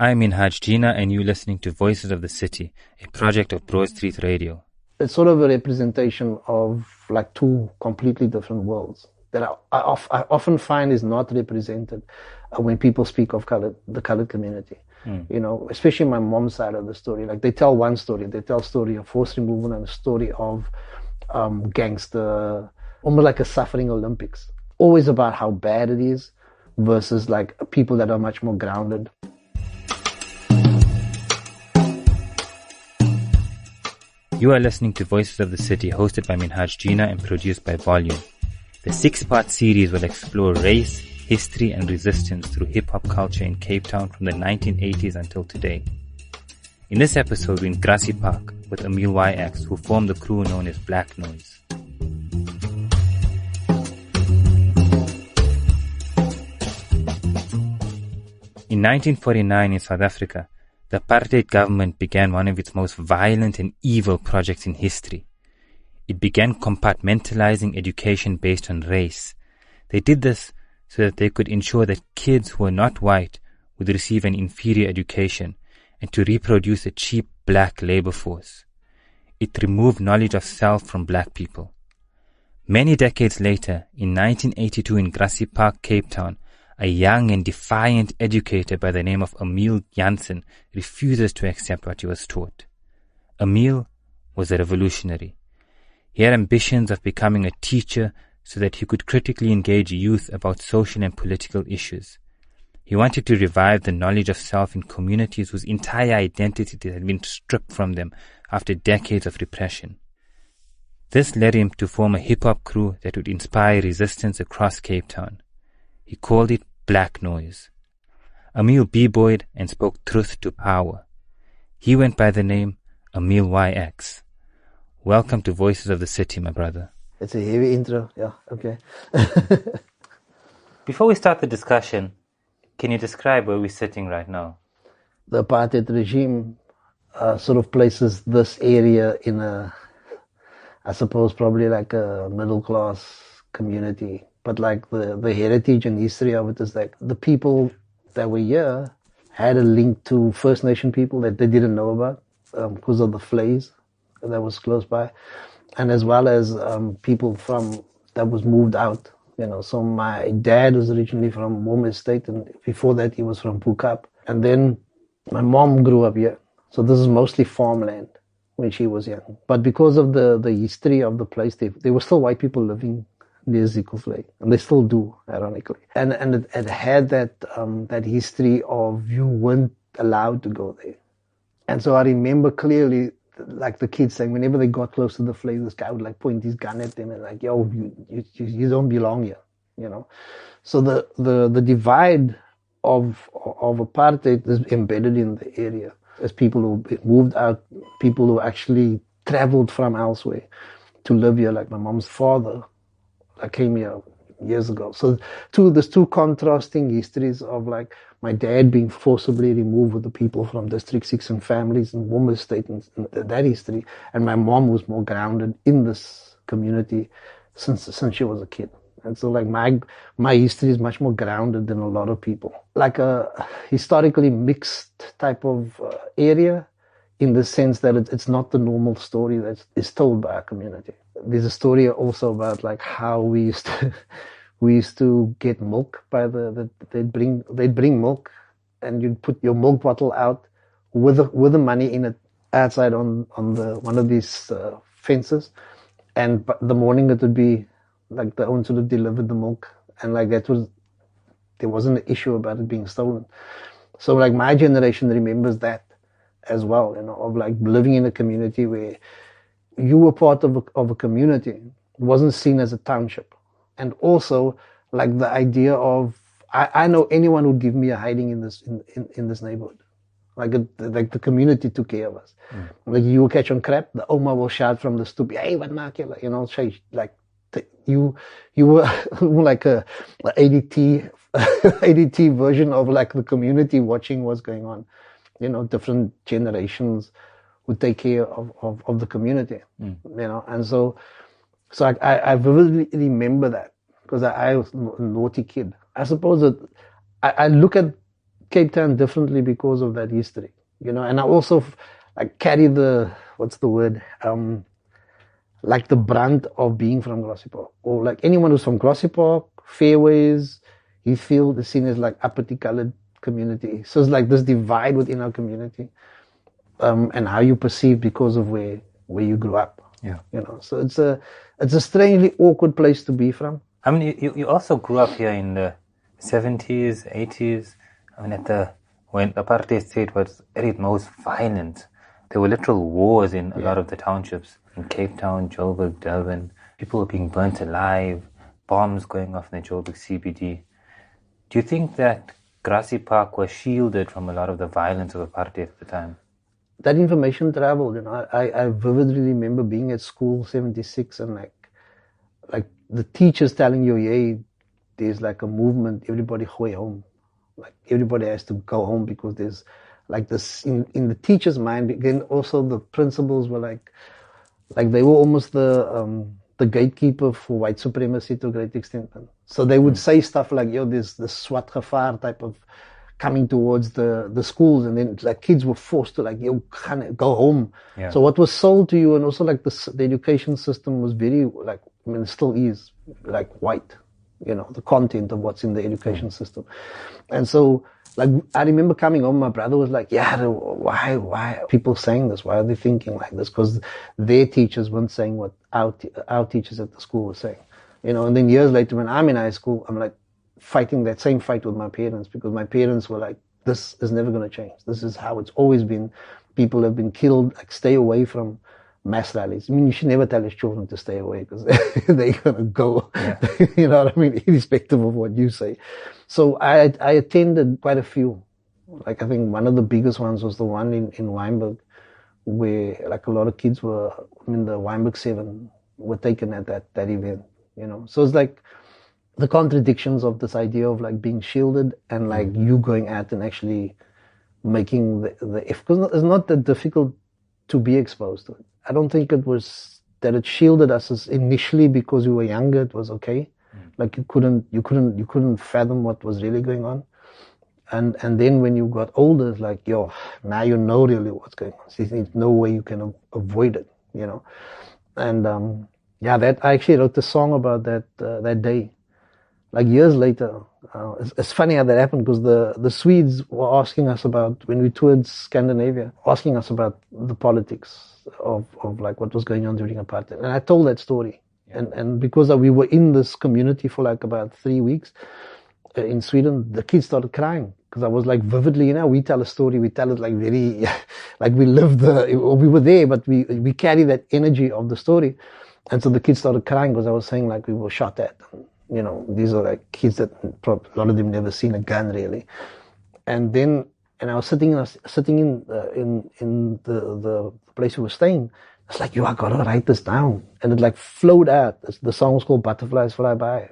I'm minhaj, jeenah, and you're listening to Voices of the City, a project of Broad Street Radio. It's sort of a representation of like two completely different worlds that I often find is not represented when people speak of the colored community. You know, especially my mom's side of the story. Like they tell one story, they tell a story of forced removal and a story of gangster, almost like a suffering Olympics. Always about how bad it is versus like people that are much more grounded. You are listening to Voices of the City, hosted by minhaj, jeenah, and produced by Volume. The 6-part series will explore race, history, and resistance through hip-hop culture in Cape Town from the 1980s until today. In this episode, we're in Grassy Park with Emile YX, who formed the crew known as Black Noise. In 1949 in South Africa, the apartheid government began one of its most violent and evil projects in history. It began compartmentalizing education based on race. They did this so that they could ensure that kids who were not white would receive an inferior education and to reproduce a cheap black labor force. It removed knowledge of self from black people. Many decades later, in 1982 in Grassy Park, Cape Town, a young and defiant educator by the name of Emile YX refuses to accept what he was taught. Emile was a revolutionary. He had ambitions of becoming a teacher so that he could critically engage youth about social and political issues. He wanted to revive the knowledge of self in communities whose entire identity had been stripped from them after decades of repression. This led him to form a hip-hop crew that would inspire resistance across Cape Town. He called it Black Noise. Emile b-boyed and spoke truth to power. He went by the name Emile YX. Welcome to Voices of the City, my brother. It's a heavy intro, yeah, okay. Before we start the discussion, can you describe where we're sitting right now? The apartheid regime sort of places this area in a, I suppose, probably like a middle-class community. But like the heritage and history of it is like the people that were here had a link to First Nation people that they didn't know about because of the flays that was close by, and as well as people from that was moved out. You know, so my dad was originally from Mom Estate, and before that he was from Pukap. And then my mom grew up here, so this is mostly farmland when she was young. But because of the history of the place, there were still white people living near Zikulvlei, and they still do, ironically. And it had that history of you weren't allowed to go there. And so I remember clearly, like the kids saying, whenever they got close to the flay, this guy would like point his gun at them and like, yo, you don't belong here, you know. So the divide of apartheid is embedded in the area. As people who moved out, people who actually traveled from elsewhere to live here, like my mom's father. I came here years ago. So there's two contrasting histories of like my dad being forcibly removed with the people from District 6 and families and Womer State and that history. And my mom was more grounded in this community since she was a kid. And so like my history is much more grounded than a lot of people. Like a historically mixed type of area in the sense that it's not the normal story that is told by our community. There's a story also about like how we used to get milk by they'd bring milk and you'd put your milk bottle out with the money in it outside on one of these fences, and the morning it would be like the owner sort of delivered the milk, and like there wasn't an issue about it being stolen. So like my generation remembers that as well, you know, of like living in a community where you were part of a community. It wasn't seen as a township. And also like the idea of, I know anyone who'd give me a hiding in this neighborhood. Like the community took care of us. Like you will catch on crap, the Oma will shout from the stoop, hey, what maak jy? You know, like you were like a ADT version of like the community watching what's going on. You know, different generations would take care of the community, you know. And so I vividly remember that because I was a naughty kid. I suppose that I look at Cape Town differently because of that history, you know. And I also carry the, what's the word, like the brunt of being from Grassy Park, or like anyone who's from Grassy Park, Fairways, Heathfield is seen as like uppity colored community. So it's like this divide within our community, and how you perceive because of where you grew up. Yeah, you know. So it's a strangely awkward place to be from. I mean, you also grew up here in the 70s, 80s. I mean, when apartheid state was at its most violent, there were literal wars in a lot of the townships in Cape Town, Joburg, Durban. People were being burnt alive, bombs going off in the Joburg CBD. Do you think that Grassy Park was shielded from a lot of the violence of apartheid at the time? That information traveled, you know. I vividly remember being at school 76 and like the teachers telling you, yeah, there's like a movement, everybody go home. Like everybody has to go home because there's like this in the teacher's mind. Again, also the principals were like they were almost the gatekeeper for white supremacy to a great extent. So they would say stuff like, yo, there's the swat gevaar type of coming towards the schools, and then like kids were forced to like, yo, go home. Yeah. So what was sold to you, and also like the education system was very like, I mean, it still is like white, you know, the content of what's in the education system. And so like I remember coming home, my brother was like, yeah, why are people saying this? Why are they thinking like this? Because their teachers weren't saying what our teachers at the school were saying, you know. And then years later when I'm in high school, I'm like fighting that same fight with my parents, because my parents were like, this is never going to change. This is how it's always been. People have been killed. Like, stay away from mass rallies. I mean, you should never tell your children to stay away because they're going to go, you know what I mean, irrespective of what you say. So I attended quite a few. Like, I think one of the biggest ones was the one in Wynberg, where like a lot of kids were, I mean, the Wynberg 7 were taken at that event, you know. So it's like the contradictions of this idea of like being shielded and like you going out and actually making because it's not that difficult to be exposed to it. I don't think it was that it shielded us as initially because we were younger. It was okay. Like you couldn't fathom what was really going on. And then when you got older, it's like, yo, now you know really what's going on. So there's no way you can avoid it, you know. And that I actually wrote a song about that day. Like years later, it's funny how that happened, because the Swedes were asking us about, when we toured Scandinavia, asking us about the politics of like what was going on during apartheid. And I told that story. And because we were in this community for like about 3 weeks in Sweden, the kids started crying. Because I was like vividly, you know, we tell a story, we tell it like very, like we lived we were there, but we carry that energy of the story. And so the kids started crying because I was saying like we were shot at. You know, these are like kids that a lot of them never seen a gun really. And I was sitting in the place we were staying. It's like, yo, I gotta write this down. And it like flowed out. The song was called Butterflies Fly By.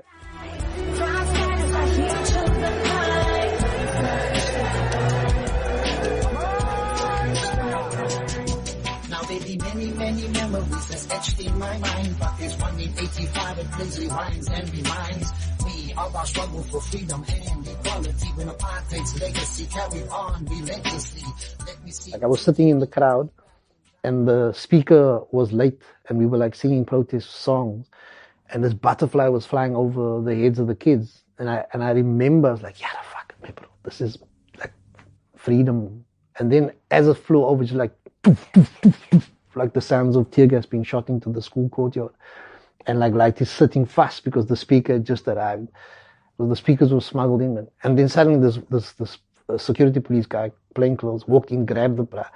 Many memories that's etched in my mind, but there's one in 85 that crazy rhymes and reminds me of our struggle for freedom and equality when apartheid's legacy carried on relentlessly. Let me see. Like I was sitting in the crowd and the speaker was late and we were like singing protest songs and this butterfly was flying over the heads of the kids, and I remember I was like, yeah, fuck it, bro, this is like freedom. And then as it flew over, it's like doof, doof, doof, doof, like the sounds of tear gas being shot into the school courtyard. And like light is sitting fast because the speaker had just arrived. So the speakers were smuggled in. And then suddenly this security police guy, plainclothes, walked in, grabbed the bra,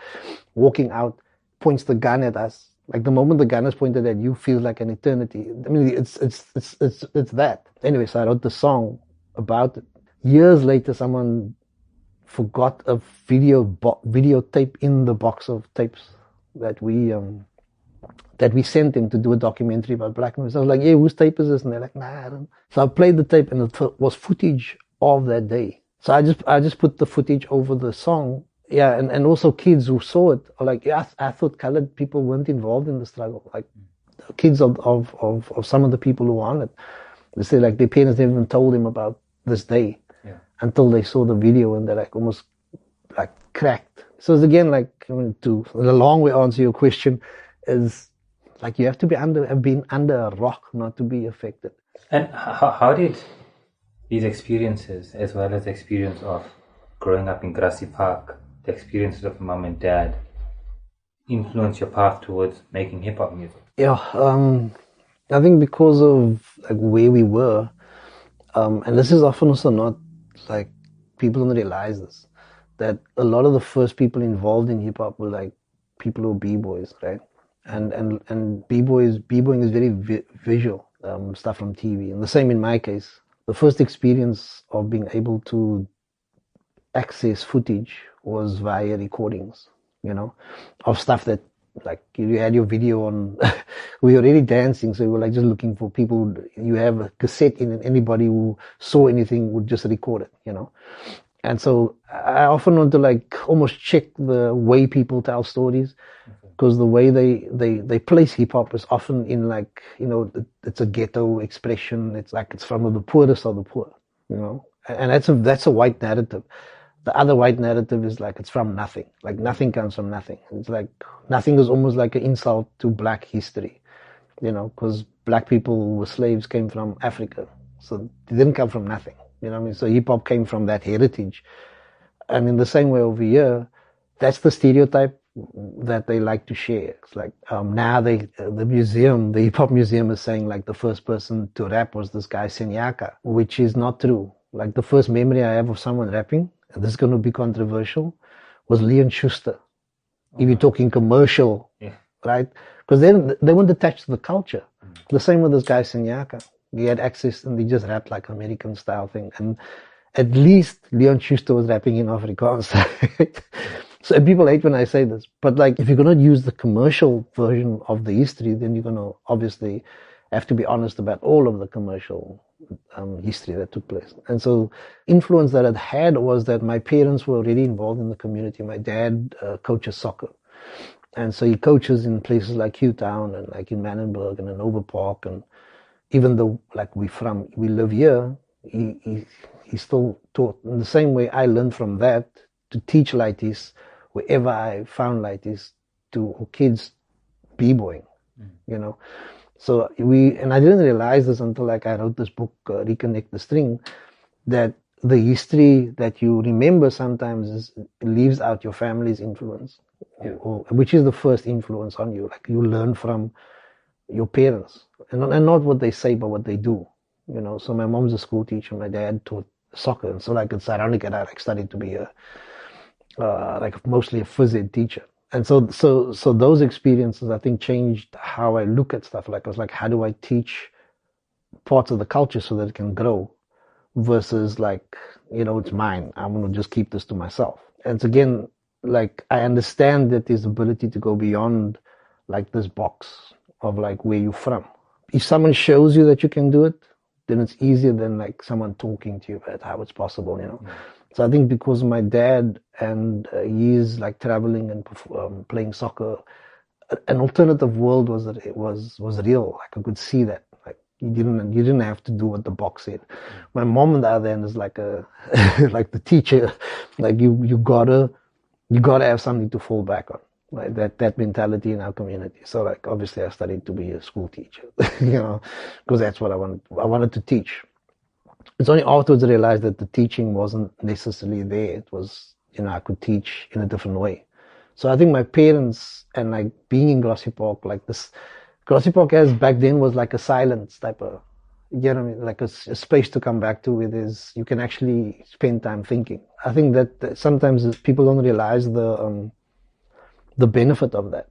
walking out, points the gun at us. Like the moment the gun is pointed at you feels like an eternity. I mean, it's that. Anyway, so I wrote the song about it. Years later, someone forgot a videotape in the box of tapes that we sent him to do a documentary about black men. So I was like, yeah, whose tape is this? And they're like, nah, I don't. So I played the tape and it was footage of that day. So I just put the footage over the song. Yeah, and also kids who saw it are like, yeah, I thought colored people weren't involved in the struggle. Like kids of some of the people who were on it, they say like their parents never even told them about this day. Yeah. until they saw the video and they're like almost like cracked. So it's again like, to the long way answer your question is like you have to have been under a rock not to be affected. And how did these experiences, as well as the experience of growing up in Grassy Park, the experiences of mom and dad, influence your path towards making hip hop music? Yeah, I think because of like where we were, and this is often also not like people don't realize this, that a lot of the first people involved in hip hop were like people who were b-boys, right? And b-boying is very visual, stuff from TV. And the same in my case. The first experience of being able to access footage was via recordings, of stuff that, like, you had your video on, we were already dancing, so we were like just looking for people. You have a cassette in, and anybody who saw anything would just record it, And so I often want to like almost check the way people tell stories, because the way they place hip hop is often in like, it's a ghetto expression. It's like it's from the poorest of the poor, and that's a white narrative. The other white narrative is like it's from nothing. Like nothing comes from nothing. It's like nothing is almost like an insult to black history, because black people who were slaves came from Africa, so they didn't come from nothing. So hip hop came from that heritage. And in the same way over here, that's the stereotype that they like to share. It's like now the hip hop museum is saying like the first person to rap was this guy Senyaka, which is not true. Like the first memory I have of someone rapping, and this is going to be controversial, was Leon Schuster. If you're talking commercial, right? Because they weren't attached to the culture. The same with this guy Senyaka. He had access and he just rapped like American style thing. And at least Leon Schuster was rapping in Afrikaans. So people hate when I say this. But like if you're going to use the commercial version of the history, then you're going to obviously have to be honest about all of the commercial history that took place. And so influence that it had was that my parents were already involved in the community. My dad coaches soccer. And so he coaches in places like Hewtown and like in Manenberg and in Overpark. And even though like we live here, he still taught. In the same way I learned from that to teach lighties wherever I found lighties to kids b-boying, So and I didn't realize this until like I wrote this book, Reconnect the String, that the history that you remember sometimes leaves out your family's influence, which is the first influence on you. Like you learn from your parents, and not what they say, but what they do. So my mom's a school teacher, my dad taught soccer, and so like it's ironic that I like studied to be like mostly a phys ed teacher. And so those experiences, I think, changed how I look at stuff. Like I was like, how do I teach parts of the culture so that it can grow, versus like, it's mine. I'm gonna just keep this to myself. And it's again, like I understand that there's ability to go beyond like this box of like where you're from. If someone shows you that you can do it, then it's easier than like someone talking to you about how it's possible, So I think because my dad and he's like traveling and playing soccer, an alternative world was real. Like I could see that. Like you didn't have to do what the box said. My mom on the other end is like like the teacher. Like you gotta have something to fall back on. Like that mentality in our community. So like obviously I studied to be a school teacher, because that's what I wanted. I wanted to teach. It's only afterwards I realized that the teaching wasn't necessarily there. It was, I could teach in a different way. So I think my parents and like being in Grassy Park, like this, Grassy Park as back then was like a silence type of, like a space to come back to with is you can actually spend time thinking. I think that sometimes people don't realize the benefit of that,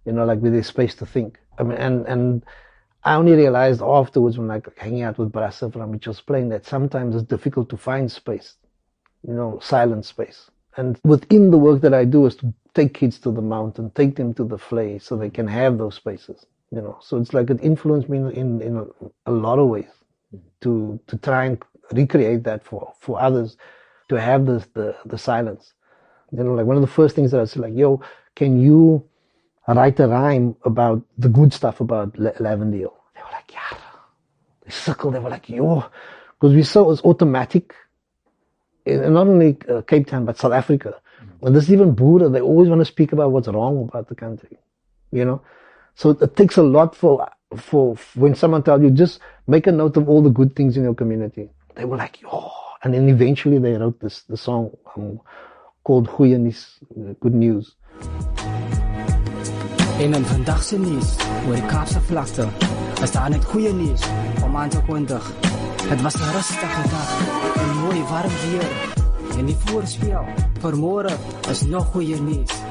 like with this space to think. I mean, and I only realized afterwards when like hanging out with Brasa from Mitchell's Plain that sometimes it's difficult to find space, silent space. And within the work that I do is to take kids to the mountain, take them to the flay so they can have those spaces, So it's like it influenced me in a lot of ways to try and recreate that for others, to have the silence. Like one of the first things that I said, like, yo, can you write a rhyme about the good stuff about Lavendale? They were like, yeah. They circled. They were like, yo, because it's automatic not only Cape Town, but South Africa. And this is even Buddha. They always want to speak about what's wrong about the country, you know. So it takes a lot for when someone tells you, just make a note of all the good things in your community. They were like, oh, and then eventually they wrote the song called Goeie Nuus, Good News. En in vandag se nuus oor die Kaapse vlakte is daar net goeie nuus om aan te kondig. Het was 'n rustige dag en mooi warm weer. En die voorspel vir môre is nog goeie nuus.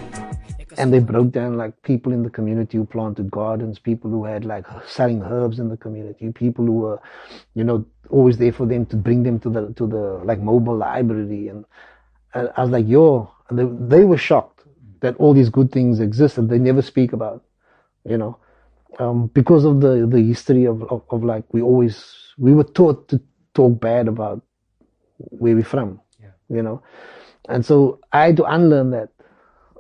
And they broke down like people in the community who planted gardens, people who had like selling herbs in the community, people who were, you know, always there for them to bring them to the like mobile library. And I was like, yo, and they were shocked that all these good things exist and they never speak about, you know, because of the history of like we were taught to talk bad about where we're from, you know, and so I had to unlearn that.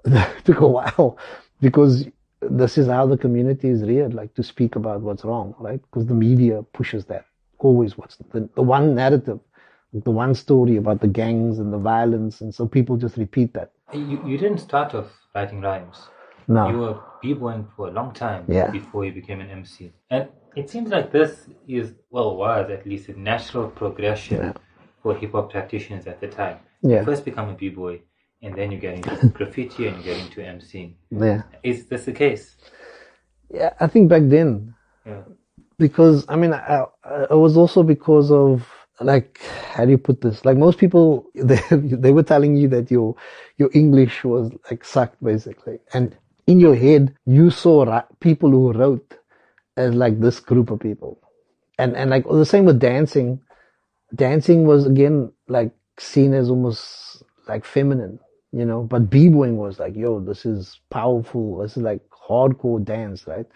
It took a while because this is how the community is reared, like to speak about what's wrong, right? Because the media pushes that always. What's the one narrative, the one story about the gangs and the violence, and so people just repeat that. You didn't start off writing rhymes. No. You were b-boying for a long time before you became an MC. And it seems like this was at least a natural progression for hip-hop practitioners at the time. Yeah. You first become a b-boy, and then you get into graffiti and you get into MCing. Yeah. Is this the case? Yeah, I think back then. Yeah. Because, I mean, it was also because of, like, how do you put this? Like most people, they were telling you that your English was like sucked basically. And in your head, you saw people who wrote as like this group of people. And like the same with dancing. Dancing was again like seen as almost like feminine, you know, but b-boying was like, yo, this is powerful. This is like hardcore dance, right?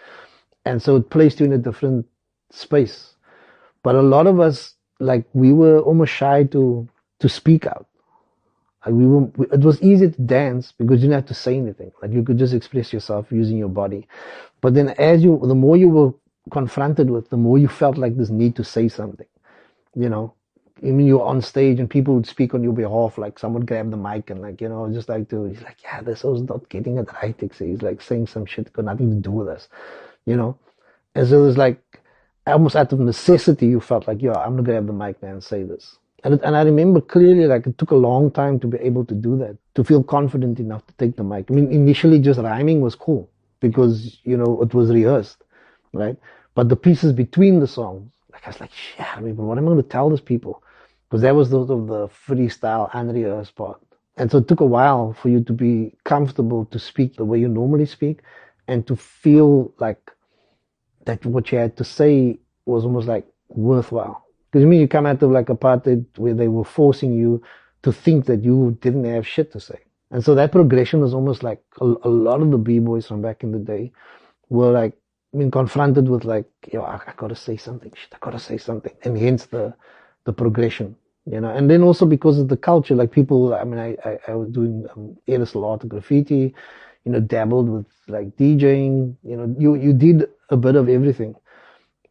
And so it placed you in a different space. But a lot of us, like we were almost shy to speak out. Like it was easy to dance because you didn't have to say anything. Like you could just express yourself using your body. But then the more you were confronted with, the more you felt like this need to say something, you know. I mean, you were on stage and people would speak on your behalf, like someone grabbed the mic and like, you know, just like he's like, yeah, this was not getting it right. He's like saying some shit got nothing to do with us, you know. And so it was like, almost out of necessity, you felt like, yeah, I'm going to grab the mic now and say this. And I remember clearly, like, it took a long time to be able to do that, to feel confident enough to take the mic. I mean, initially just rhyming was cool because, you know, it was rehearsed, right? But the pieces between the songs, like, I was like, shit, I mean, what am I going to tell these people? Because that was sort of the freestyle, unrehearsed part. And so it took a while for you to be comfortable to speak the way you normally speak and to feel like that what you had to say was almost like worthwhile. Because I mean, you come out of like apartheid where they were forcing you to think that you didn't have shit to say. And so that progression was almost like a lot of the b-boys from back in the day were like, I mean, confronted with like, yo, I gotta say something, shit, I gotta say something. And hence the progression, you know. And then also because of the culture, like people, I mean, I was doing aerosol art, graffiti, you know, dabbled with like DJing, you know, you did a bit of everything.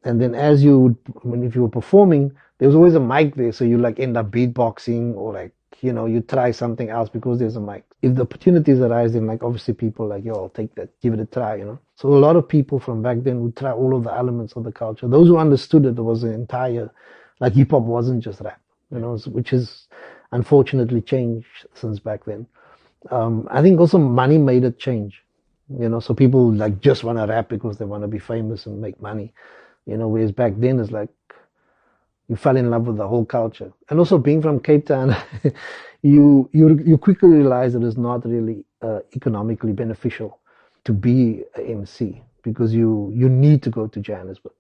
And then if you were performing, there was always a mic there. So you like end up beatboxing or like, you know, you try something else because there's a mic. If the opportunities arise, then like obviously people like, yo, I'll take that, give it a try, you know. So a lot of people from back then would try all of the elements of the culture. Those who understood it, there was an entire, like hip hop wasn't just rap, you know, which is unfortunately changed since back then. I think also money made it change, you know, so people like just want to rap because they want to be famous and make money, you know, whereas back then it's like you fell in love with the whole culture. And also being from Cape Town, you quickly realize that it's not really economically beneficial to be an MC because you need to go to Johannesburg.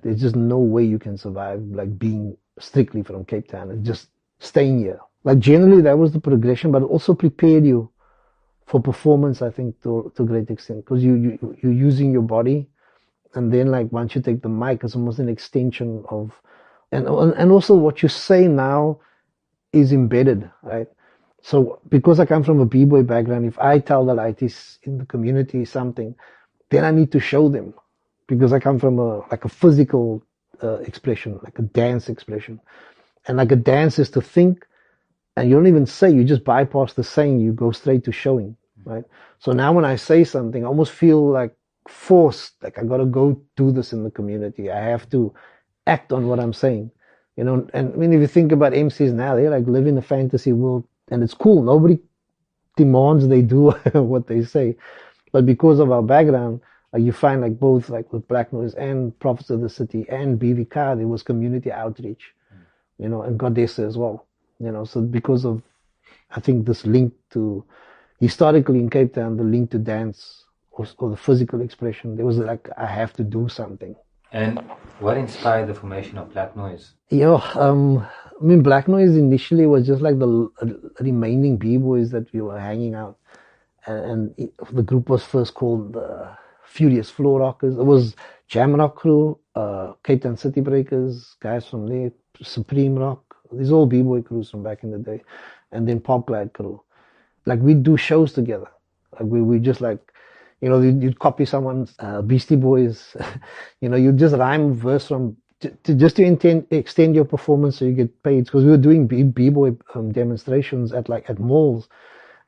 There's just no way you can survive like being strictly from Cape Town and just staying here. Like generally that was the progression, but it also prepared you for performance, I think, to a great extent, because you're using your body, and then like once you take the mic, it's almost an extension of, and also what you say now is embedded, right? So because I come from a b-boy background, if I tell the ladies in the community something, then I need to show them, because I come from a physical expression, like a dance expression, and like a dance is to think And you don't even say, you just bypass the saying, you go straight to showing, right? So now when I say something, I almost feel like forced, like I got to go do this in the community. I have to act on what I'm saying, you know. And I mean, if you think about MCs now, they like live in a fantasy world, and it's cool. Nobody demands they do what they say. But because of our background, you find like both like with Black Noise and Prophets of the City and BVK, there was community outreach, you know, and Goddessa as well, you know. So because of, I think this link to, historically in Cape Town, the link to dance or the physical expression, there was like, I have to do something. And what inspired the formation of Black Noise? I mean, Black Noise initially was just like the remaining B-boys that we were hanging out. And the group was first called the Furious Floor Rockers. It was Jam Rock Crew, Cape Town City Breakers, guys from there, Supreme Rock. These all B-boy crews from back in the day. And then Pop Glide Crew. Like, we'd do shows together. Like, we just like, you know, you'd copy someone's Beastie Boys. You know, you'd just rhyme a verse from, to extend your performance so you get paid. Because we were doing B-boy demonstrations at malls.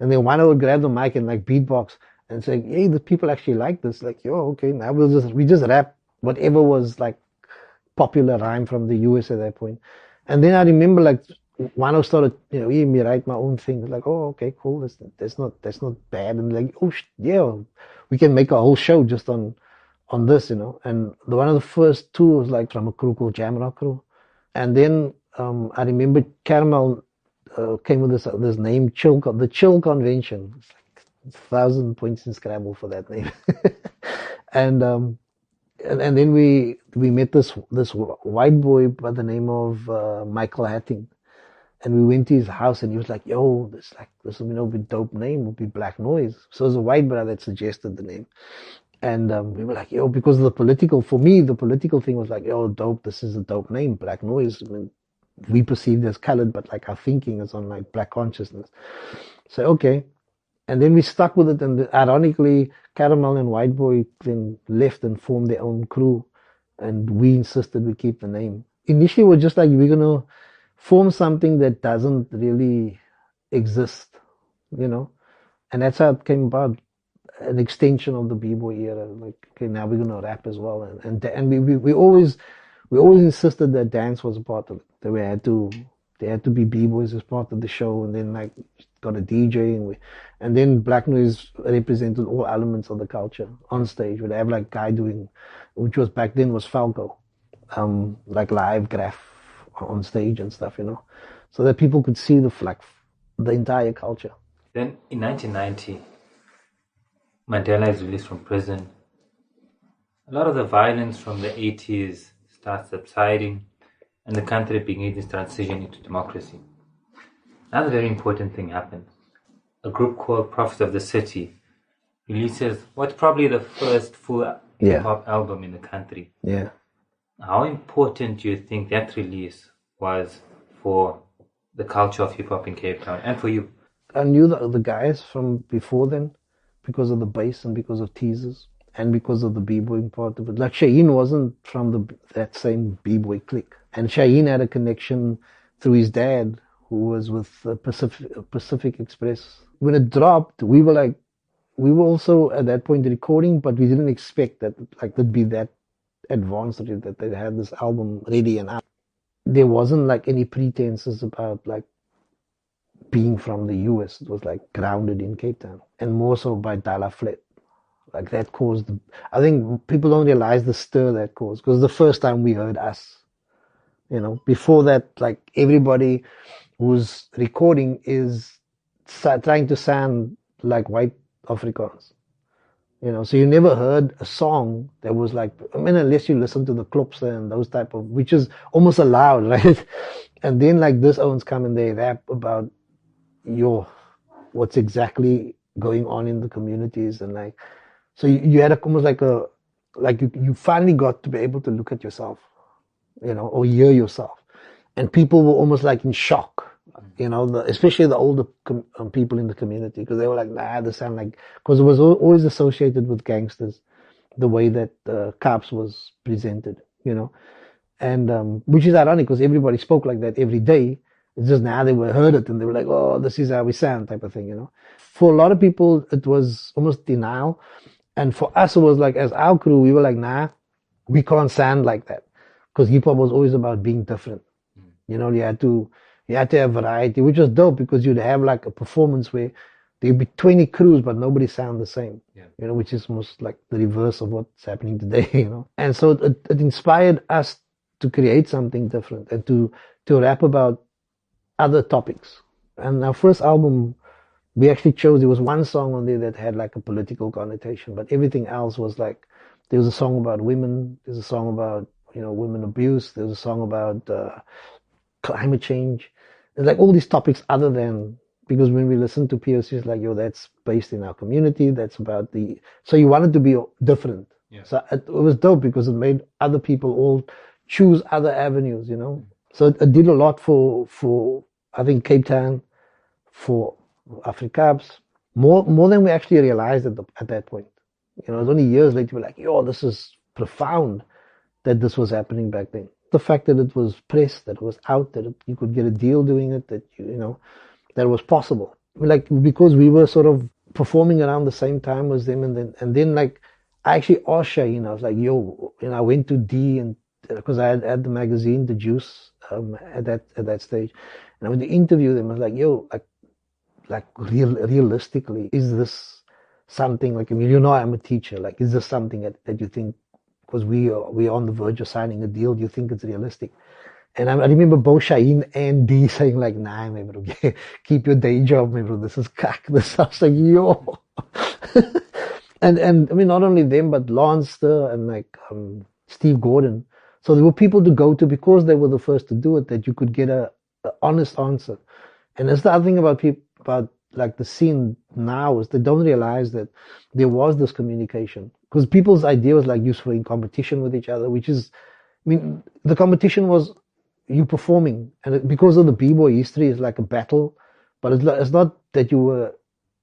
And then one would grab the mic and like beatbox and say, hey, the people actually like this. Like, yo, okay, now we just rap whatever was like popular rhyme from the US at that point. And then I remember like Wano started, you know, hearing me write my own thing. Like, oh, okay, cool. That's not bad. And like, oh, yeah, we can make a whole show just on this, you know. And one of the first two was like from a crew called Jam Rock Crew. And then I remember Caramel came with this name, the Chill Convention. It's like 1,000 points in Scrabble for that name. And then we met this white boy by the name of Michael Hatting. And we went to his house and he was like, yo, this will be a dope name, will be Black Noise. So it was a white brother that suggested the name. And we were like, yo, because of the political thing was like, yo, dope, this is a dope name, Black Noise. I mean, we perceived as colored, but like our thinking is on like black consciousness. So, okay. And then we stuck with it. And ironically, Caramel and White Boy then left and formed their own crew. And we insisted we keep the name. Initially, we're just like, we're going to form something that doesn't really exist, you know. And that's how it came about, an extension of the B-boy era. Like, okay, now we're going to rap as well. And we always insisted that dance was a part of it. That there had to be B-boys as part of the show, and then like got a DJ, and then Black Noise represented all elements of the culture on stage. We'd have like guy doing, which was back then was Falco, like live graph on stage and stuff, you know, so that people could see the entire culture. Then in 1990, Mandela is released from prison. A lot of the violence from the 80s starts subsiding, and the country begins its transition into democracy. Another very important thing happened. A group called Prophets of the City releases what's probably the first full hip-hop album in the country. Yeah. How important do you think that release was for the culture of hip-hop in Cape Town and for you? I knew the guys from before then because of the bass and because of teasers and because of the b-boying part of it. Like Shaheen wasn't from that same b-boy clique. And Shaheen had a connection through his dad who was with Pacific Express. When it dropped, we were also at that point recording, but we didn't expect that like it'd be that advanced that they had this album ready and out. There wasn't like any pretenses about like being from the US. It was like grounded in Cape Town, and more so by Dalla Flat. Like that caused, I think people don't realize the stir that caused, because the first time we heard us, you know, before that, like everybody who's recording is trying to sound like white Afrikaans. You know, so you never heard a song that was like, I mean, unless you listen to the Klopse and those type of, which is almost allowed, right? And then like this owns come and they rap about what's exactly going on in the communities, and like, so you had almost like you finally got to be able to look at yourself, you know, or hear yourself, and people were almost like in shock. You know, especially the older people in the community, because they were like, nah, they sound like, because it was always associated with gangsters, the way that Cops was presented, you know, and which is ironic because everybody spoke like that every day. It's just now they heard it and they were like, oh, this is how we sound type of thing, you know. For a lot of people, it was almost denial. And for us, it was like, as our crew, we were like, nah, we can't sound like that. Because hip hop was always about being different. You know, you had to have variety, which was dope because you'd have like a performance where there'd be 20 crews, but nobody sound the same. Yeah. You know, which is almost like the reverse of what's happening today, you know. And so it inspired us to create something different and to rap about other topics. And our first album, we actually chose, there was one song on there that had like a political connotation, but everything else was like, there was a song about women, there's a song about, you know, women abuse, there's a song about climate change. There's like all these topics other than, because when we listen to POC, it's like, yo, that's based in our community, that's about so you wanted to be different. Yeah. So it was dope because it made other people all choose other avenues, you know. So it did a lot for I think Cape Town, for Afrikaans, more than we actually realized at that point. You know, it was only years later we're like, yo, this is profound that this was happening back then. The fact that it was pressed, that it was out, that you could get a deal doing it, that you know, that was possible. Like, because we were sort of performing around the same time as them, and then like, I actually asked Shaheen, I was like, yo, you know, I went to D, and because I had the magazine, The Juice, at that stage, and I went to interview them. I was like, yo, like realistically, is this something like, I mean, you know, I'm a teacher. Like, is this something that you think, because we are on the verge of signing a deal, do you think it's realistic? And I remember both Shaheen and D saying like, nah, my bro, keep your day job, my bro. This is cack. This, I was like, yo. and I mean, not only them, but Lance and like Steve Gordon. So there were people to go to because they were the first to do it, that you could get a honest answer. And that's the other thing about people, about like the scene now, is they don't realize that there was this communication. Because people's idea was like useful in competition with each other, which is, I mean, the competition was you performing, and because of the b-boy history, it's like a battle, but it's not that you were,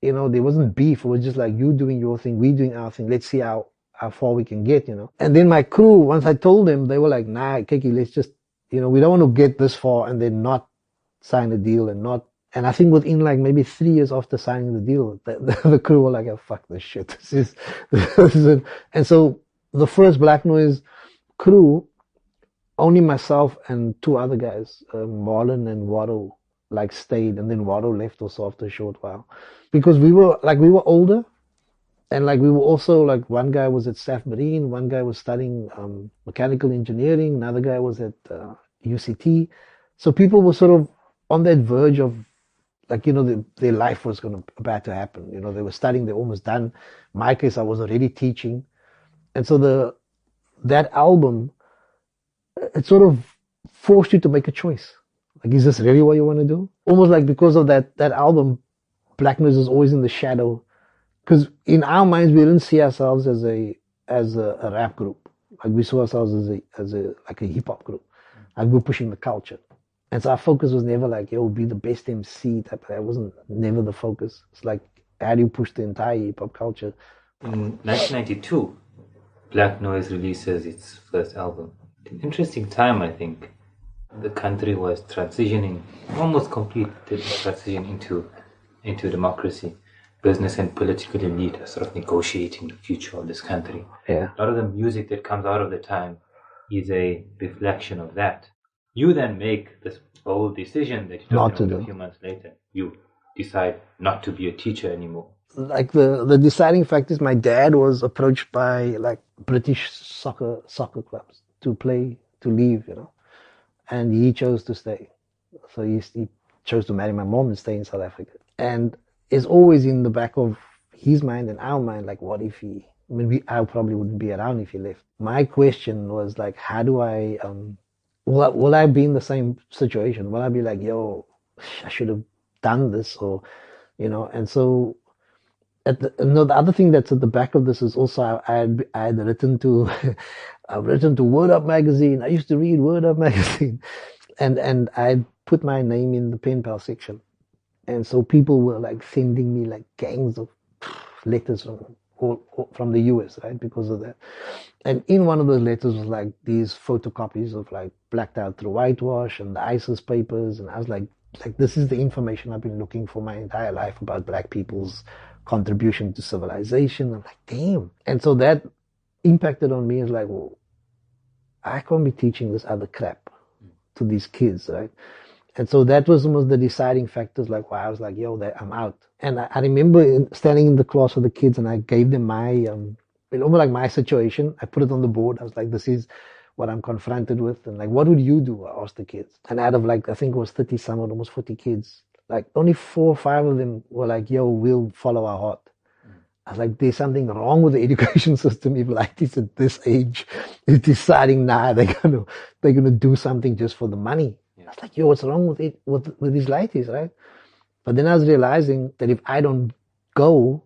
you know, there wasn't beef. It was just like you doing your thing, we doing our thing. Let's see how far we can get, you know. And then my crew, once I told them, they were like, nah, Kiki, let's just, you know, we don't want to get this far and then not sign a deal and not. And I think within like maybe 3 years after signing the deal, the crew were like, oh, fuck this shit. This is it. And so the first Black Noise crew, only myself and two other guys, Marlon and Wado, like stayed, and then Wado left also after a short while. Because we were older, and like we were also like, one guy was at Staff Marine, one guy was studying mechanical engineering, another guy was at UCT. So people were sort of on that verge of, like, you know, their life was about to happen. You know, they were studying, they're almost done. In my case, I was already teaching. And so that album, it sort of forced you to make a choice. Like, is this really what you want to do? Almost like because of that album, Black Noise is always in the shadow. Because in our minds, we didn't see ourselves as a rap group. Like, we saw ourselves as a hip hop group. Like, we were pushing the culture. And so our focus was never like, yo, be the best MC type. That wasn't never the focus. It's like, how do you push the entire hip hop culture? In 1992, Black Noise releases its first album. An interesting time, I think. The country was transitioning, almost complete the transition into democracy. Business and political elite are sort of negotiating the future of this country. Yeah. A lot of the music that comes out of the time is a reflection of that. You then make this bold decision that you don't know a few months later. You decide not to be a teacher anymore. Like the deciding factor is my dad was approached by like British soccer clubs to leave, you know, and he chose to stay. So he chose to marry my mom and stay in South Africa. And it's always in the back of his mind and our mind, like, what if I probably wouldn't be around if he left. My question was like, how do I, will I be in the same situation? Will I be like, yo, I should have done this, or, you know? And so, the other thing that's at the back of this is also I had written to, I've written to Word Up magazine. I used to read Word Up magazine, and I had put my name in the pen pal section, and so people were like sending me like gangs of letters from the US, right? Because of that. And in one of those letters was like these photocopies of like blacked out through whitewash and the ISIS papers. And I was like, Like, this is the information I've been looking for my entire life about black people's contribution to civilization. I'm like, damn. And so that impacted on me as like, well, I can't be teaching this other crap to these kids, right? And so that was almost the deciding factors, like why I was like, yo, I'm out. And I remember standing in the class with the kids, and I gave them my, almost like my situation. I put it on the board. I was like, this is what I'm confronted with. And like, what would you do? I asked the kids. And out of like, I think it was 30 some, almost 40 kids, like only 4 or 5 of them were like, yo, we'll follow our heart. I was like, there's something wrong with the education system if ladies at this age is deciding, nah, they're gonna do something just for the money. I was like, yo, what's wrong with it, with these ladies, right? But then I was realizing that if I don't go,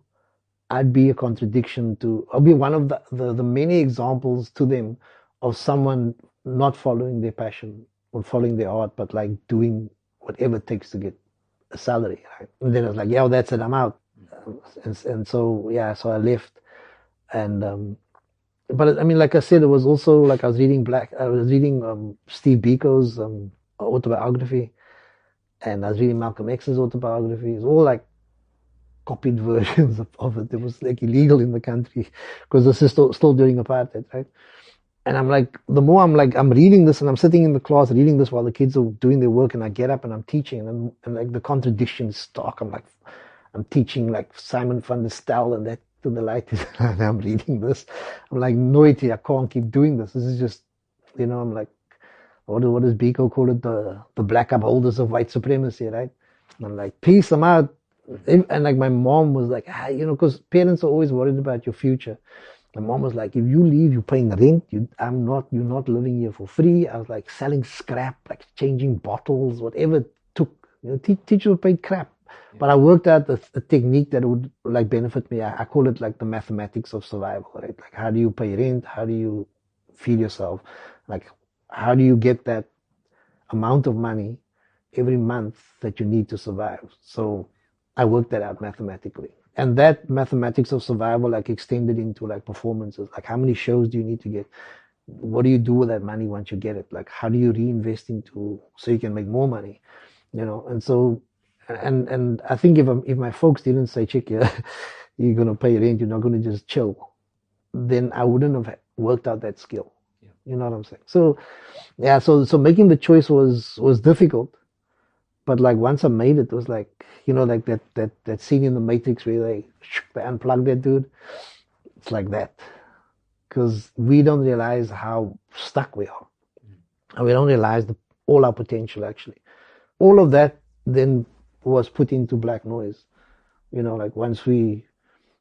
I'd be a contradiction I'll be one of the many examples to them of someone not following their passion or following their art, but like doing whatever it takes to get a salary, right? And then I was like, yeah, that's it, I'm out. And so, yeah, so I left. And, but I mean, like I said, it was also like I was reading Steve Biko's autobiography, and I was reading Malcolm X's autobiography. It's all like copied versions of it. It was like illegal in the country because this is still during apartheid, right? And I'm like, the more I'm reading this, and I'm sitting in the class reading this while the kids are doing their work, and I get up and I'm teaching, and like the contradiction is stark. I'm teaching like Simon van der Stel and that to the ladies, and I'm reading this. I'm like, no, I can't keep doing this. This is just, I'm like, what does Biko call it? The black upholders of white supremacy, right? And I'm like, peace, I'm out. And like my mom was like, because parents are always worried about your future. My mom was like, if you leave, you're paying rent. You're not living here for free. I was like selling scrap, like changing bottles, whatever it took. Teachers were paid crap. But I worked out a technique that would like benefit me. I call it like the mathematics of survival, right? Like, how do you pay rent? How do you feed yourself? Like, how do you get that amount of money every month that you need to survive? So I worked that out mathematically. And that mathematics of survival like extended into like performances. Like, how many shows do you need to get? What do you do with that money once you get it? Like, how do you reinvest so you can make more money? And so, and I think if my folks didn't say, check, yeah, you're going to pay rent, you're not going to just chill, then I wouldn't have worked out that skill. Yeah. You know what I'm saying? So, yeah, so making the choice was difficult. But like once I made it was like, like that scene in the Matrix where they unplug that dude. It's like that. Because we don't realize how stuck we are. And we don't realize all our potential actually. All of that then was put into Black Noise. Like once we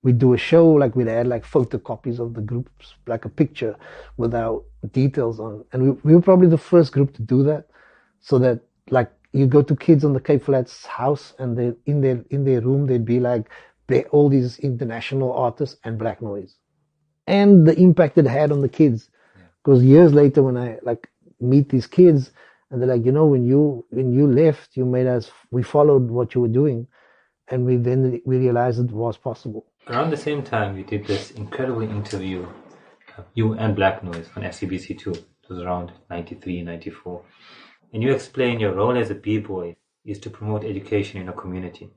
do a show, like we'd add like photocopies of the groups, like a picture without details on. And we were probably the first group to do that. So that like you go to kids on the Cape Flats house, and they in their room they'd be like all these international artists and Black Noise. And the impact it had on the kids. Because years later when I like meet these kids, and they're like, when you left, we followed what you were doing, and we realized it was possible. Around the same time, you did this incredible interview, you and Black Noise on SABC2. It was around 93, 94. And you explain your role as a b-boy is to promote education in a community.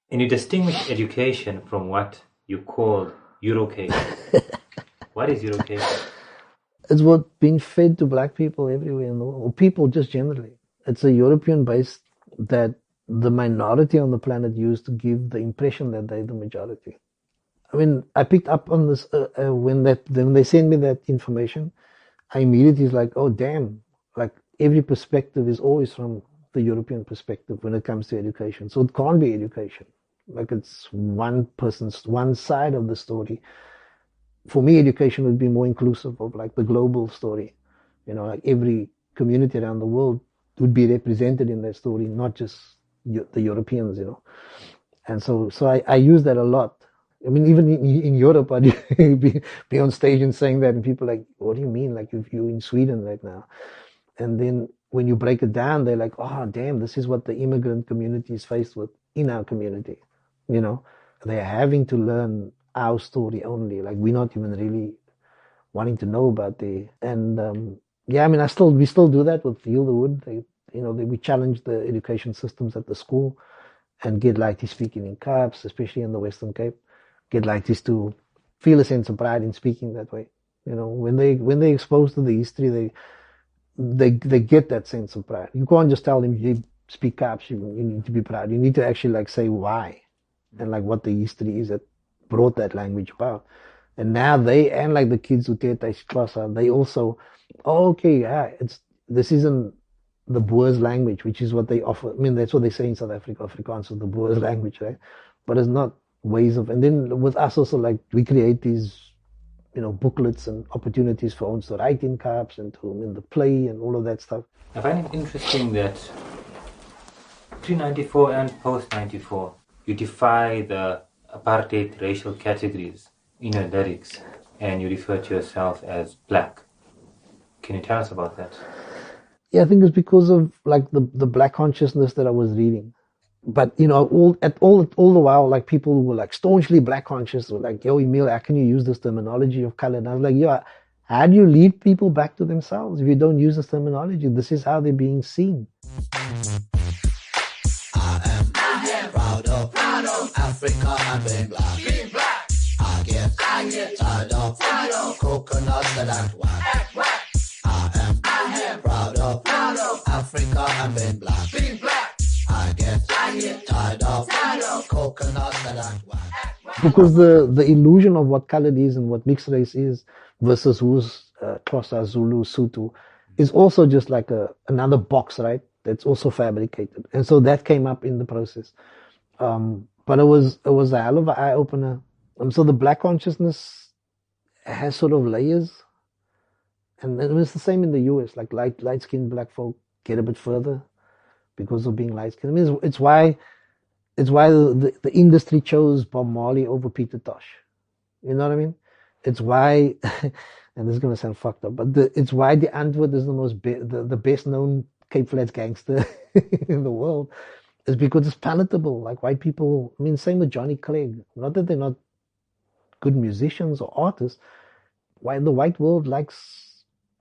And you distinguish education from what you called Eurocation. What is Eurocation? It's what being fed to black people everywhere in the world, or people just generally. It's a European base that the minority on the planet used to give the impression that they're the majority. I mean, I picked up on this when they sent me that information. I immediately was like, oh damn! Like every perspective is always from the European perspective when it comes to education. So it can't be education. Like it's one side of the story. For me, education would be more inclusive of like the global story. Like every community around the world would be represented in that story, not just the Europeans, And so I use that a lot. I mean, even in Europe, I'd be on stage and saying that, and people are like, what do you mean? Like if you're in Sweden right now. And then when you break it down, they're like, oh, damn, this is what the immigrant community is faced with in our community. They're having to learn our story only. Like we're not even really wanting to know about and I mean, we still do that with Yield the Wood. we challenge the education systems at the school and get laities speaking in Caps, especially in the Western Cape, get laities to feel a sense of pride in speaking that way. When they're exposed to the history, they get that sense of pride. You can't just tell them you speak Caps, you need to be proud. You need to actually say why and what the history is that brought that language about. And now the kids who take class, they also, this isn't the Boers language, which is what they offer. I mean, that's what they say in South Africa. Afrikaans is the Boers language, right? But it's not ways of. And then with us also, we create these, booklets and opportunities for ons to write in Caps and to in the play and all of that stuff. I find it interesting that pre-94 and post-94, you defy the apartheid racial categories in your lyrics, and you refer to yourself as black. Can you tell us about that? Yeah, I think it's because of the black consciousness that I was reading. But all the while, people who were staunchly black conscious were like, "Yo, Emile, how can you use this terminology of color?" And I was like, "Yo, how do you lead people back to themselves if you don't use this terminology? This is how they're being seen." I am proud of Africa and being black. I get tired of coconuts that act whack. I am proud of Africa and being black. I get tired of coconuts that act whack. Because the illusion of what color is and what mixed race is versus who's Xhosa, Zulu, Sotho is also just another box, right? That's also fabricated. And so that came up in the process. But it was a hell of an eye opener. So the black consciousness has sort of layers. And it was the same in the US, light skinned black folk get a bit further because of being light skinned. I mean, it's why the industry chose Bob Marley over Peter Tosh. You know what I mean? It's why, and this is going to sound fucked up, but it's why the Antwoord is the best known Cape Flats gangster in the world, is because it's palatable. White people, I mean, same with Johnny Clegg. Not that they're not good musicians or artists. Why the white world likes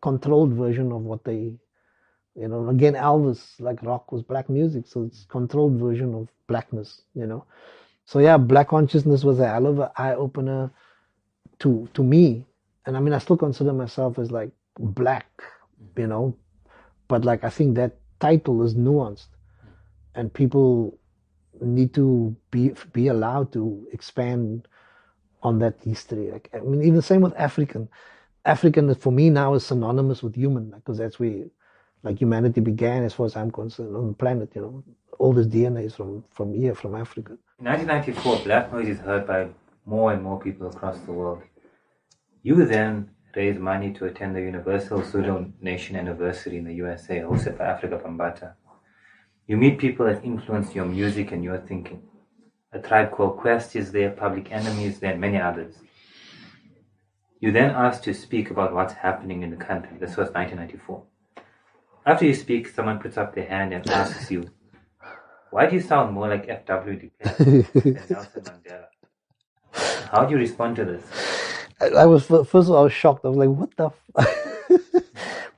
controlled version of what they, again, Elvis, rock was black music, so it's controlled version of blackness, So yeah, black consciousness was a hell of an eye opener to me. And I mean, I still consider myself as black, but I think that title is nuanced, and people need to be allowed to expand on that history. I mean, even the same with African. African for me now is synonymous with human, because that's where humanity began, as far as I'm concerned, on the planet. All this DNA is from here, from Africa. In 1994, black noise is heard by more and more people across the world. You then raised money to attend the Universal Zulu Nation Anniversary in the USA, hosted by Africa Bambata. You meet people that influence your music and your thinking. A Tribe Called Quest is there, Public Enemy is there, and many others. You then asked to speak about what's happening in the country. This was 1994. After you speak, someone puts up their hand and asks you, "Why do you sound more like F.W. de Klerk than Nelson Mandela?" How do you respond to this? I was, first of all, I was shocked. I was like, what the f-?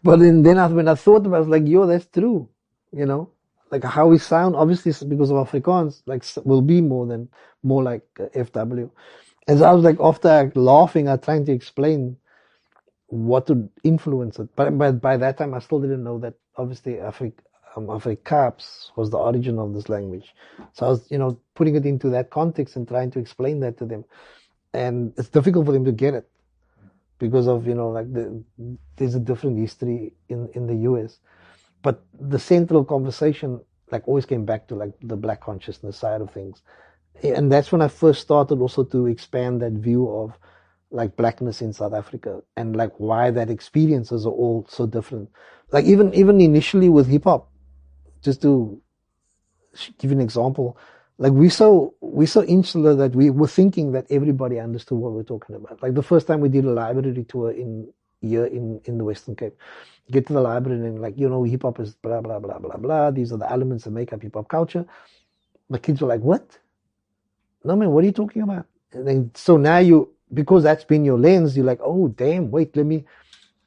But then when I thought about it, I was like, yo, that's true. How we sound, obviously because of Afrikaans, will be more like FW. And so I was after laughing, I trying to explain what would influence it. But by that time, I still didn't know that obviously Afrikaans was the origin of this language. So I was, putting it into that context and trying to explain that to them. And it's difficult for them to get it because of, there's a different history in the US. But the central conversation, always came back to, the black consciousness side of things. And that's when I first started also to expand that view of, blackness in South Africa and, why that experiences are all so different. Even initially with hip-hop, just to give you an example, we're so insular that we were thinking that everybody understood what we're talking about. The first time we did a library tour in the Western Cape, get to the library and hip hop is blah blah blah blah blah. These are the elements that make up hip hop culture. The kids were like, "What? No man, what are you talking about?" And then so now because that's been your lens, you're like, "Oh damn, wait, let me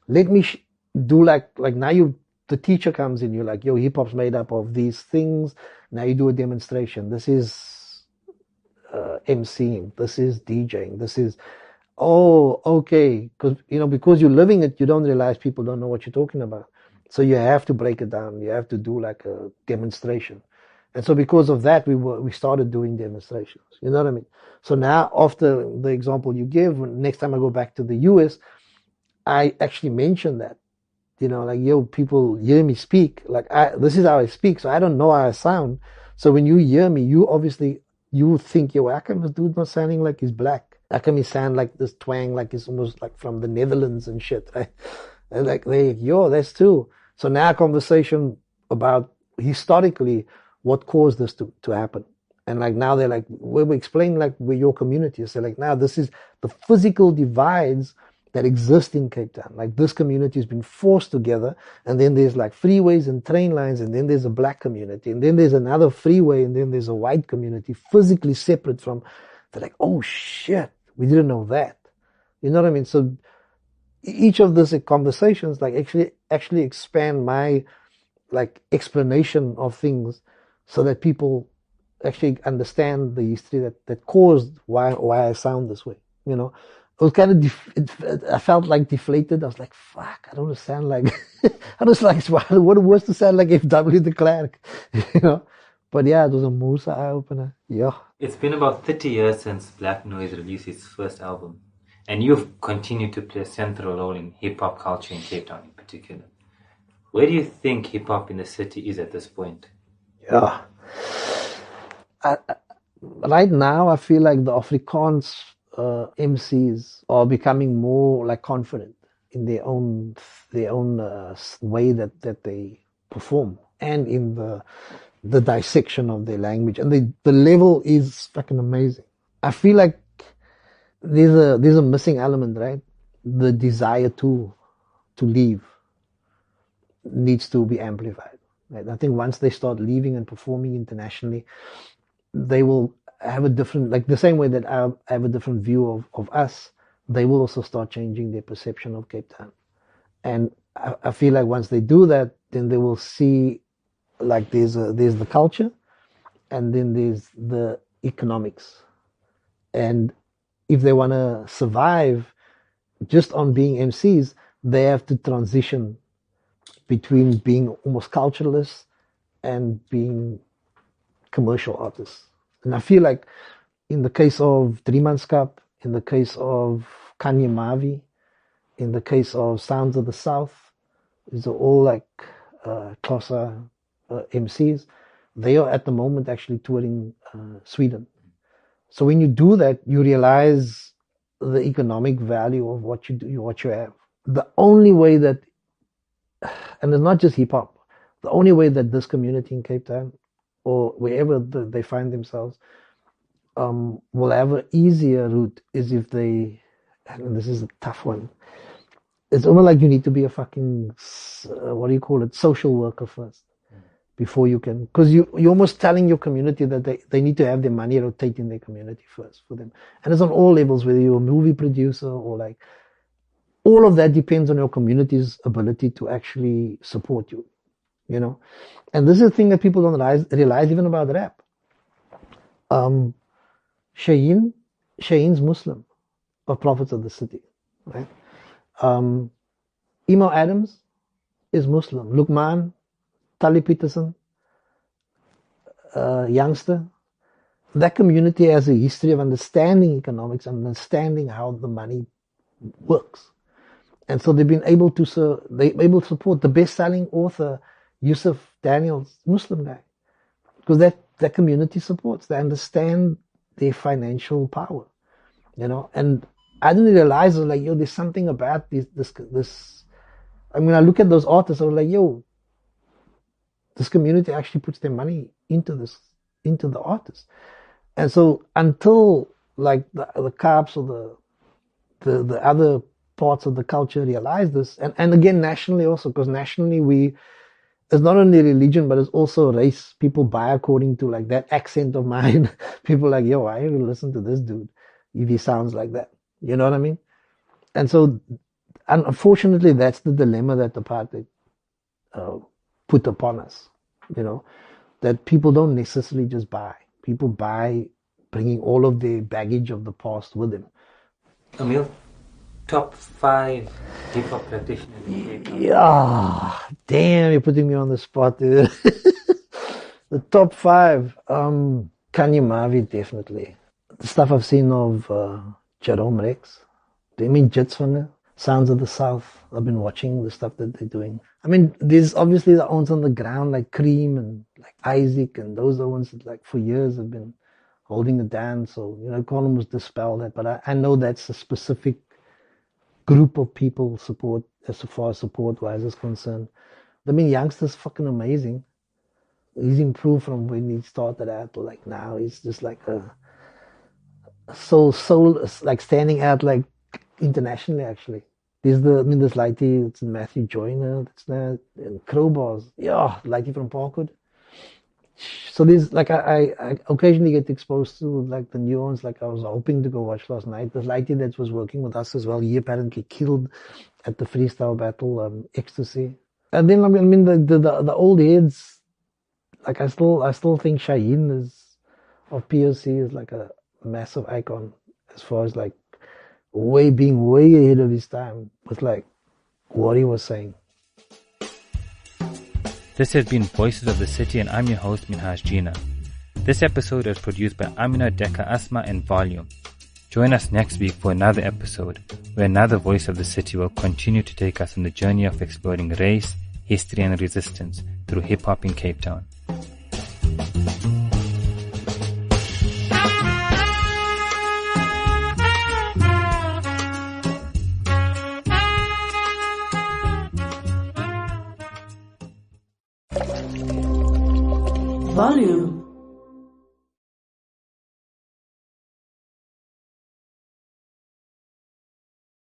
do now the teacher comes in, you're like, yo, hip hop's made up of these things. Now you do a demonstration. This is MCing. This is DJing. This is, oh, okay. Because you're living it, you don't realize people don't know what you're talking about. So you have to break it down. You have to do like a demonstration. And so because of that, we started doing demonstrations. You know what I mean? So now, after the example you give, next time I go back to the US, I actually mention that. Like, yo, people hear me speak. Like, this is how I speak, so I don't know how I sound. So when you hear me, you think, yo, how come this dude not sounding like he's black? How come he sound like this twang, like he's almost like from the Netherlands and shit, right? And like, yo, that's true. So now conversation about historically what caused this to happen. And like now they're like, we explain like where your community is. So like now this is the physical divides that exist in Cape Town. Like this community has been forced together, and then there's like freeways and train lines, and then there's a black community, and then there's another freeway, and then there's a white community physically separate from. They're like, oh shit, we didn't know that. You know what I mean? So each of these conversations like actually expand my like explanation of things, so that people actually understand the history that caused why I sound this way. It was kind of, I felt like deflated. I was like, fuck, I don't want to sound like, what it was to sound like F.W. de Klerk, But yeah, it was a Musa eye-opener, yeah. It's been about 30 years since Black Noise released its first album, and you've continued to play a central role in hip-hop culture in Cape Town in particular. Where do you think hip-hop in the city is at this point? Yeah. Right now, I feel like the Afrikaans MCs are becoming more like confident in their own way that they perform, and in the dissection of their language, and the level is fucking amazing. I feel like there's a missing element, right? The desire to leave needs to be amplified. Right? I think once they start leaving and performing internationally, they will have a different, like the same way that I have a different view of us, they will also start changing their perception of Cape Town. And I feel like once they do that, then they will see like there's the culture, and then there's the economics. And if they want to survive just on being MCs, they have to transition between being almost culturalists and being commercial artists. And I feel like in the case of Driemanskap, in the case of Kanye Mavi, in the case of Sounds of the South, these are all like Xhosa MCs. They are at the moment actually touring Sweden. So when you do that, you realize the economic value of what you do, what you have. The only way that, and it's not just hip hop, the only way that this community in Cape Town or wherever they find themselves will have an easier route is if they, and this is a tough one, it's almost like you need to be a fucking, social worker first before you can, because you're almost telling your community that they need to have their money rotate in their community first for them. And it's on all levels, whether you're a movie producer or like, all of that depends on your community's ability to actually support you, And this is a thing that people don't realize even about rap. Shaheen's Muslim, of Prophets of the City, right? Emile Adams is Muslim. Lukman, Tali Peterson, Youngster. That community has a history of understanding economics and understanding how the money works. And so they've been able to support the best-selling author, Yusuf Daniels, Muslim guy. Because that community supports. They understand their financial power, And I didn't realize, I was like, there's something about this. I mean, I look at those artists, I was like, this community actually puts their money into the artists. And so until like the cops or the other parts of the culture realize this, and again nationally also, because nationally it's not only religion but it's also race. People buy according to like that accent of mine. People are like, I have to listen to this dude if he sounds like that. You know what I mean? And so unfortunately that's the dilemma that apartheid put upon us, that people don't necessarily just buy. People buy bringing all of their baggage of the past with them. Emile, top 5 hip-hop practitioners in Cape Town. Yeah, damn, you're putting me on the spot, dude. The top 5, Kanye Mavi, definitely. The stuff I've seen of Jerome Rex, Jits van the Sounds of the South. I've been watching the stuff that they're doing. I mean, there's obviously the ones on the ground like Cream and like Isaac, and those are the ones that like for years have been holding it down. So, can't almost dispel that. But I know that's a specific group of people support, as far as support-wise is concerned. I mean, Youngster's fucking amazing. He's improved from when he started out to like now. He's just like so like standing out like internationally actually. There's Lighty, it's Matthew Joyner, that's that, and Crowbars. Yeah, Lighty from Parkwood. So there's like I occasionally get exposed to like the new ones. Like I was hoping to go watch last night. The Lighty that was working with us as well, he apparently killed at the freestyle battle, Ecstasy. And then the old heads. Like I still think Shaheen of POC is like a massive icon as far as like being way ahead of his time with like what he was saying. This has been Voices of the City, and I'm your host Minhaj Jeenah. This episode was produced by Amina Deka Asma and Volume. Join us next week for another episode where another voice of the city will continue to take us on the journey of exploring race, history and resistance through hip-hop in Cape Town. Volume.